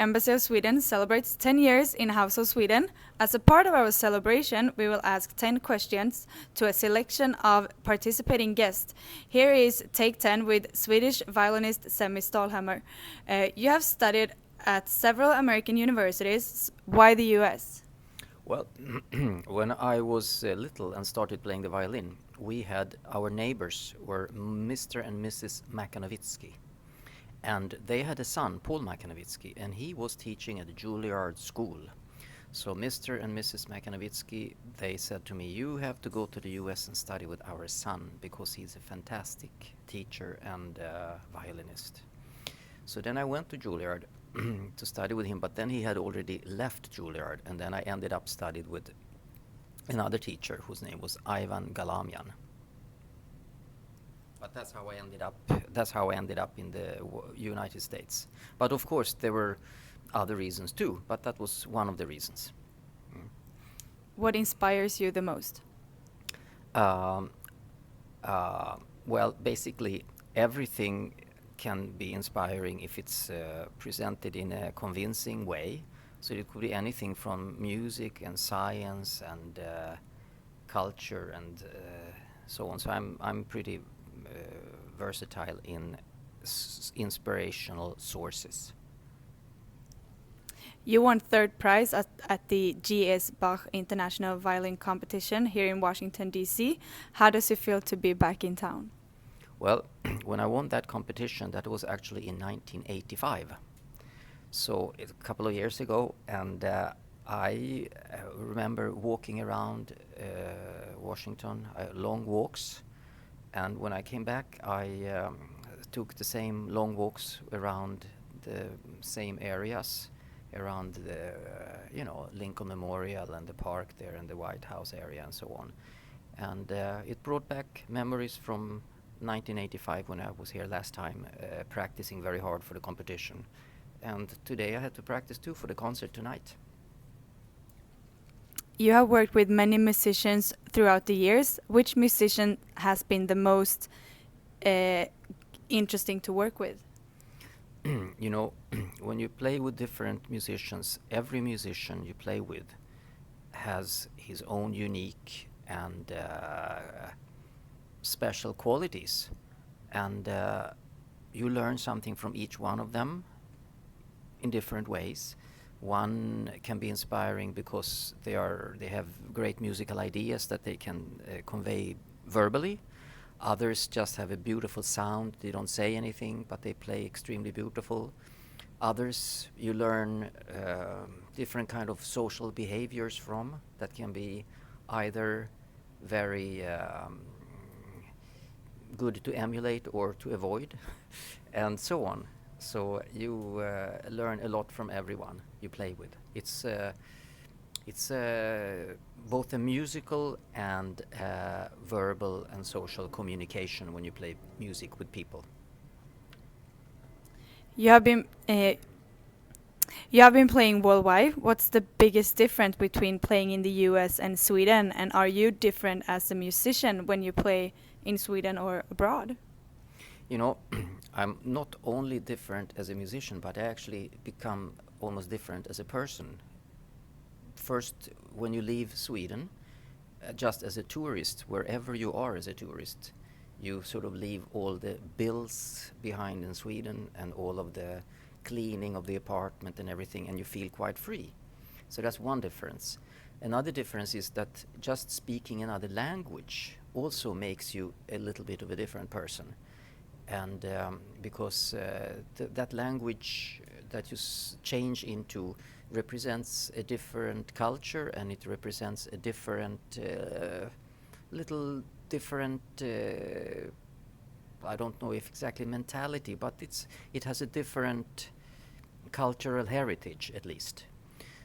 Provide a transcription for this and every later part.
Embassy of Sweden celebrates 10 years in House of Sweden. As a part of our celebration, we will ask 10 questions to a selection of participating guests. Here is Take 10 with Swedish violinist Semmy Stahlhammer. You have studied at several American universities. Why the US? Well, when I was little and started playing the violin, we had our neighbors were Mr. and Mrs. Makanowitsky. And they had a son, Paul Makanowitsky, and he was teaching at the Juilliard School. So Mr. and Mrs. Makanowitsky, they said to me, you have to go to the US and study with our son because he's a fantastic teacher and violinist. So then I went to Juilliard to study with him, but then he had already left Juilliard, and then I ended up studied with another teacher whose name was Ivan Galamian. But that's how I ended up. That's how I ended up in the United States. But of course, there were other reasons too. But that was one of the reasons. What inspires you the most? Um, well, basically, everything can be inspiring if it's presented in a convincing way. So it could be anything from music and science and culture and so on. So I'm pretty versatile in inspirational sources. You won third prize at the G.S. Bach International Violin Competition here in Washington, D.C. How does it feel to be back in town? Well, when I won that competition, that was actually in 1985. So a couple of years ago, and I remember walking around Washington, long walks. And when I came back, I took the same long walks around the same areas, around the, Lincoln Memorial and the park there and the White House area and so on. And it brought back memories from 1985 when I was here last time, practicing very hard for the competition. And today I had to practice too for the concert tonight. You have worked with many musicians throughout the years. Which musician has been the most interesting to work with? When you play with different musicians, every musician you play with has his own unique and special qualities. And you learn something from each one of them in different ways. One can be inspiring because they have great musical ideas that they can convey verbally. Others just have a beautiful sound. They don't say anything, but they play extremely beautiful. Others you learn different kind of social behaviors from that can be either very good to emulate or to avoid, and so on. So you learn a lot from everyone you play with. It's both a musical and verbal and social communication when you play music with people. You have been playing worldwide. What's the biggest difference between playing in the US and Sweden? And are you different as a musician when you play in Sweden or abroad? I'm not only different as a musician, but I actually become almost different as a person. First, when you leave Sweden, just as a tourist, wherever you are as a tourist, you sort of leave all the bills behind in Sweden and all of the cleaning of the apartment and everything, and you feel quite free. So that's one difference. Another difference is that just speaking another language also makes you a little bit of a different person. And because that language that you change into represents a different culture, and it represents a different, little different, I don't know if exactly mentality, but it has a different cultural heritage at least.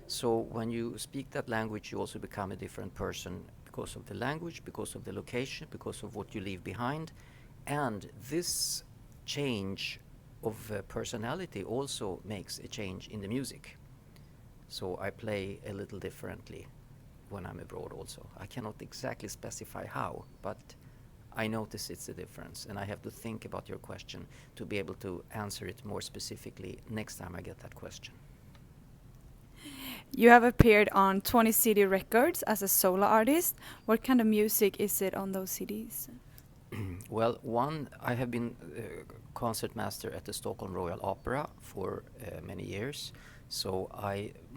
So when you speak that language, you also become a different person because of the language, because of the location, because of what you leave behind. And this change of personality also makes a change in the music. So I play a little differently when I'm abroad also. I cannot exactly specify how, but I notice it's a difference, and I have to think about your question to be able to answer it more specifically next time I get that question. You have appeared on 20 CD records as a solo artist. What kind of music is it on those CDs? Well, I have been concertmaster at the Stockholm Royal Opera for many years. So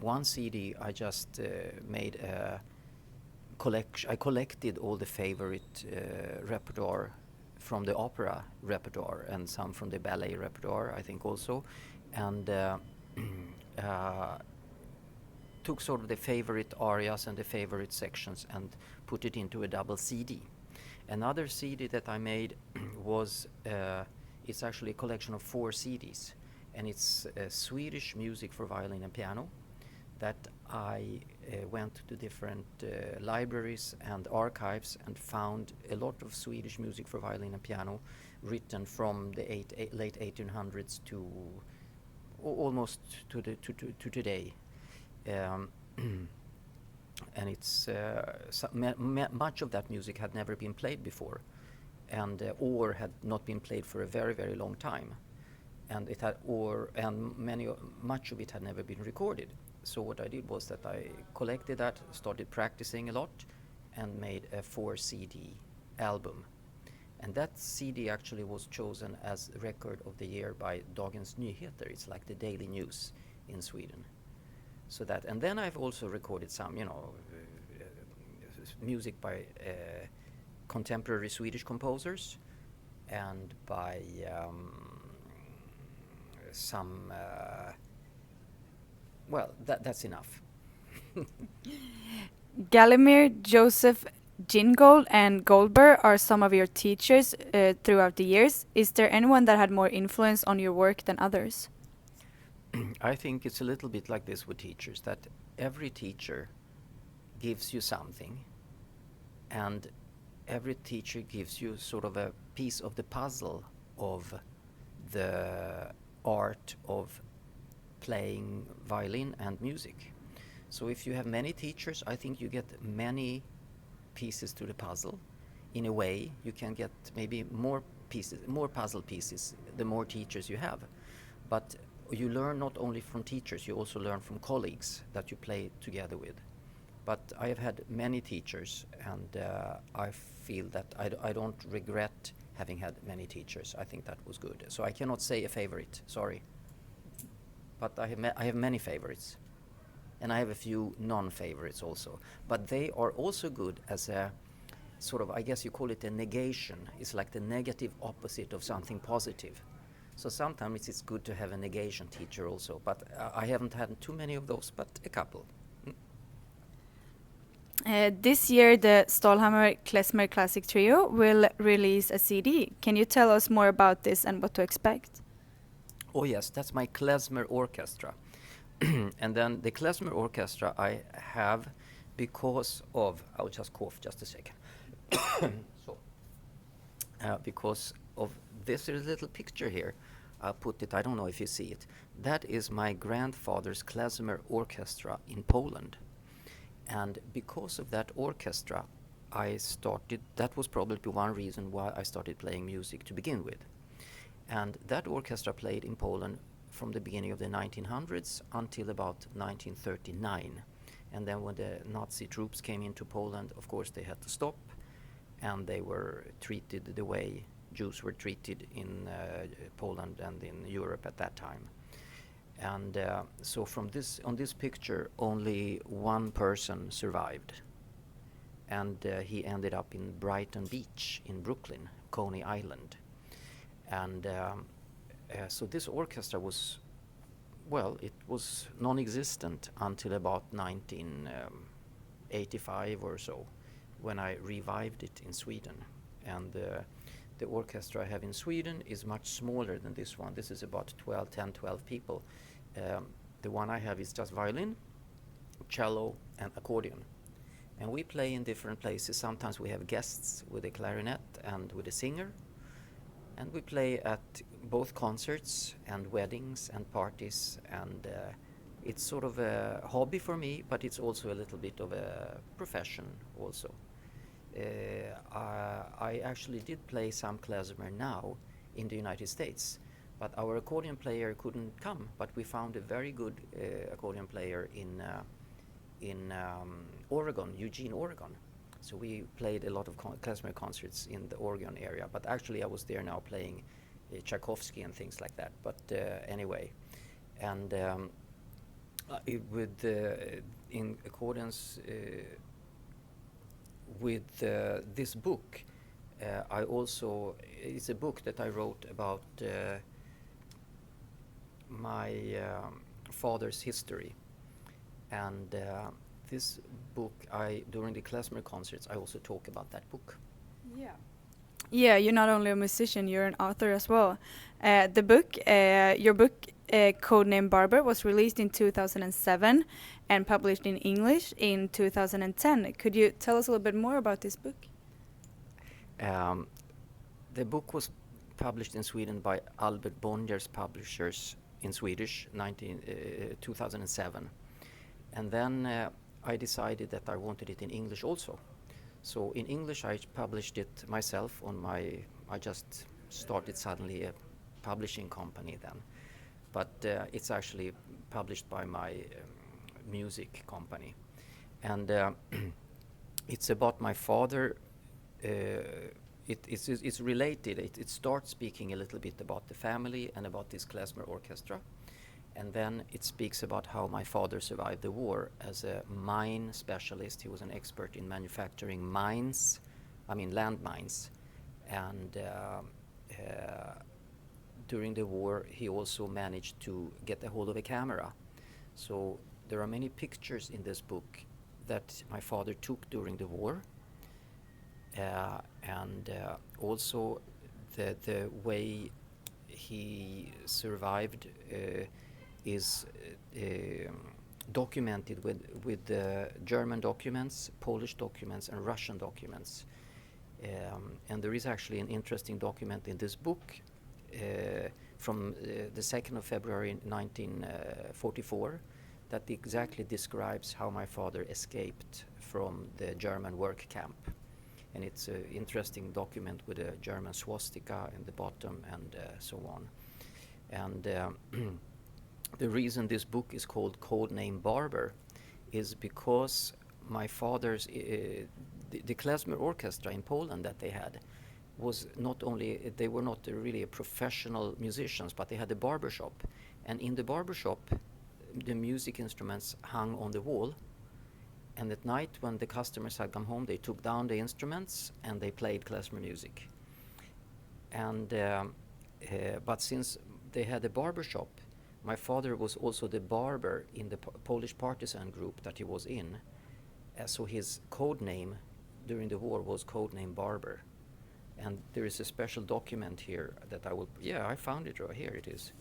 one CD I just made a collection. I collected all the favorite repertoire from the opera repertoire and some from the ballet repertoire, I think also, and uh, took sort of the favorite arias and the favorite sections and put it into a double CD. Another CD that I made was, it's actually a collection of 4 CDs, and it's Swedish music for violin and piano that I went to different libraries and archives and found a lot of Swedish music for violin and piano written from the late 1800s to almost to today. And it's much of that music had never been played before, and or had not been played for a very, very long time, and much of it had never been recorded. So what I did was that I collected that, started practicing a lot, and made a 4 CD album. And that CD actually was chosen as record of the year by Dagens Nyheter. It's like the daily news in Sweden. So that, and then I've also recorded some, music by contemporary Swedish composers, and by some. That's enough. Gallimir, Joseph, Gingold, and Goldberg are some of your teachers throughout the years. Is there anyone that had more influence on your work than others? I think it's a little bit like this with teachers, that every teacher gives you something, and every teacher gives you sort of a piece of the puzzle of the art of playing violin and music. So if you have many teachers, I think you get many pieces to the puzzle. In a way, you can get maybe more puzzle pieces, the more teachers you have. But you learn not only from teachers, you also learn from colleagues that you play together with. But I have had many teachers, and I feel that I don't regret having had many teachers. I think that was good. So I cannot say a favorite, sorry. But I have many favorites. And I have a few non-favorites also. But they are also good as a sort of, I guess you call it a negation. It's like the negative opposite of something positive. So sometimes it's good to have a negation teacher also, but I haven't had too many of those, but a couple. This year, the Stahlhammer Klezmer Classic Trio will release a CD. Can you tell us more about this and what to expect? Oh yes, that's my Klezmer orchestra. And then the Klezmer orchestra I have because of, I'll just cough just a second. So, because of this little picture here, I'll put it, I don't know if you see it. That is my grandfather's Klezmer orchestra in Poland. And because of that orchestra, that was probably one reason why I started playing music to begin with. And that orchestra played in Poland from the beginning of the 1900s until about 1939. And then when the Nazi troops came into Poland, of course they had to stop, and they were treated the way Jews were treated in Poland and in Europe at that time. And so on this picture, only one person survived, and he ended up in Brighton Beach in Brooklyn, Coney Island. And so this orchestra was, it was non-existent until about 1985 or so, when I revived it in Sweden. And the orchestra I have in Sweden is much smaller than this one. This is about 12 people. The one I have is just violin, cello, and accordion. And we play in different places. Sometimes we have guests with a clarinet and with a singer. And we play at both concerts and weddings and parties. And it's sort of a hobby for me, but it's also a little bit of a profession also. I actually did play some klezmer now in the United States, but our accordion player couldn't come. But we found a very good accordion player in Oregon, Eugene, Oregon. So we played a lot of Klezmer concerts in the Oregon area. But actually, I was there now playing Tchaikovsky and things like that. But anyway, and in accordance with this book, I also, it's a book that I wrote about my father's history, and this book, during the Klezmer concerts, I also talk about that book. Yeah. Yeah, you're not only a musician, you're an author as well. The book, your book, Codename Barber, was released in 2007 and published in English in 2010. Could you tell us a little bit more about this book? The book was published in Sweden by Albert Bonnier's publishers in Swedish, 2007. And then I decided that I wanted it in English also. So in English I published it myself on I just started suddenly a publishing company then. But it's actually published by my music company. And it's about my father. It's related. It starts speaking a little bit about the family and about this Klezmer orchestra. And then it speaks about how my father survived the war as a mine specialist. He was an expert in manufacturing mines, landmines. And during the war, he also managed to get a hold of a camera. So there are many pictures in this book that my father took during the war. And also the way he survived is documented with German documents, Polish documents, and Russian documents. And there is actually an interesting document in this book from the 2nd of February 1944 that exactly describes how my father escaped from the German work camp. And it's an interesting document with a German swastika in the bottom and so on. And the reason this book is called Codename Barber is because my father's, the Klezmer orchestra in Poland that they had was not only, they were not really professional musicians, but they had a barber shop. And in the barber shop, the music instruments hung on the wall. And at night, when the customers had come home, they took down the instruments and they played Klezmer music. And but since they had a barber shop, my father was also the barber in the Polish partisan group that he was in. So his code name during the war was Codename Barber. And there is a special document here that I will, I found it right here, it is.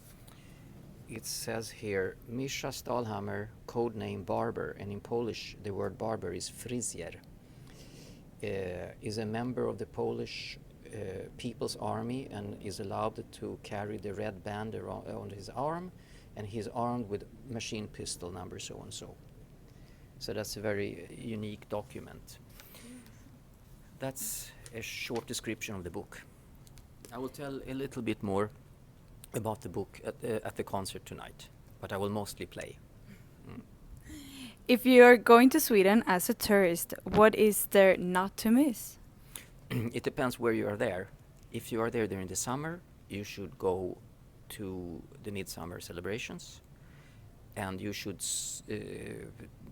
It says here, Semmy Stahlhammer, codename Barber, and in Polish the word barber is fryzjer, is a member of the Polish People's Army and is allowed to carry the red band on his arm, and he's armed with machine pistol number so and so. So that's a very unique document. That's a short description of the book. I will tell a little bit more about the book at the concert tonight, but I will mostly play. If you're going to Sweden as a tourist, what is there not to miss? It depends where you are there. If you are there during the summer, you should go to the midsummer celebrations, and you should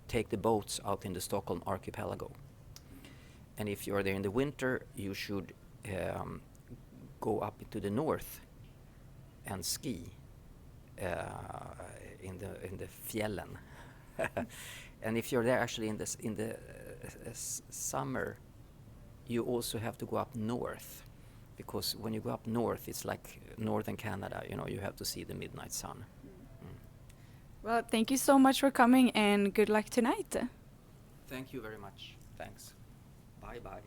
take the boats out in the Stockholm archipelago. And if you are there in the winter, you should go up into the north and ski in the fjällen. And if you're there actually in the summer, you also have to go up north, because when you go up north, it's like northern Canada. You have to see the midnight sun. Well, thank you so much for coming, and good luck tonight. Thank you very much. Thanks. Bye bye.